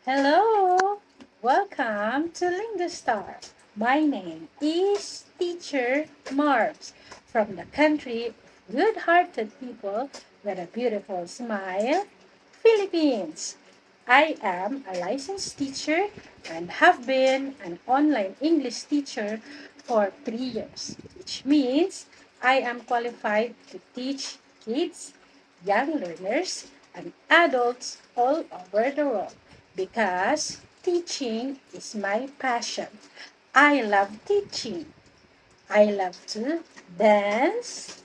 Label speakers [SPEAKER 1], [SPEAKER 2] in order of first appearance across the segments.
[SPEAKER 1] Hello! Welcome to Lingustar. My name is Teacher Marbs from the country of good-hearted people with a beautiful smile, Philippines. I am a licensed teacher and have been an online English teacher for 3 years, which means I am qualified to teach kids, young learners, and adults all over the world because teaching is my passion. I love teaching. I love to dance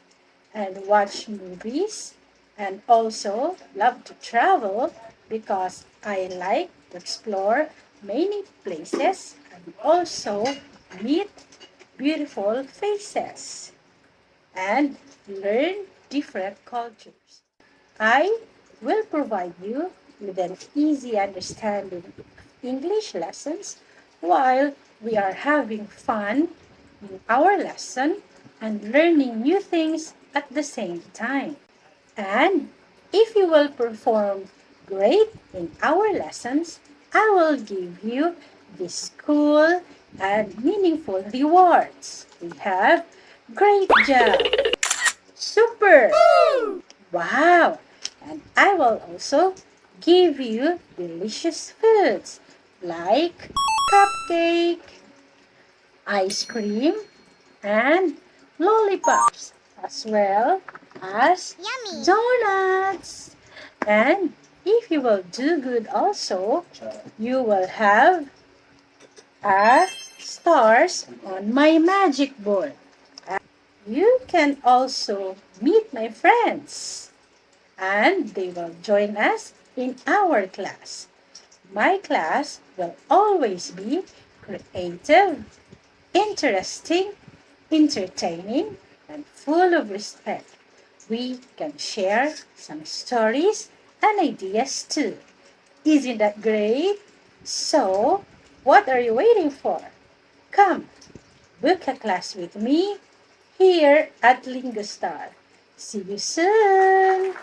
[SPEAKER 1] and watch movies and also love to travel because I like to explore many places and also meet beautiful faces and learn different cultures. I will provide you with an easy understanding of English lessons while we are having fun in our lesson and learning new things at the same time. And if you will perform great in our lessons, I will give you this cool and meaningful rewards. We have great job, super, wow, and I will also give you delicious foods like cupcake, ice cream, and lollipops, as well as
[SPEAKER 2] Yummy!
[SPEAKER 1] donuts. And if you will do good also, you will have stars on my magic board. You can also meet my friends and they will join us in our class. My class will always be creative, interesting, entertaining, and full of respect. We can share some stories and ideas too. Isn't that great? So, what are you waiting for? Come, book a class with me here at Lingustar. See you soon!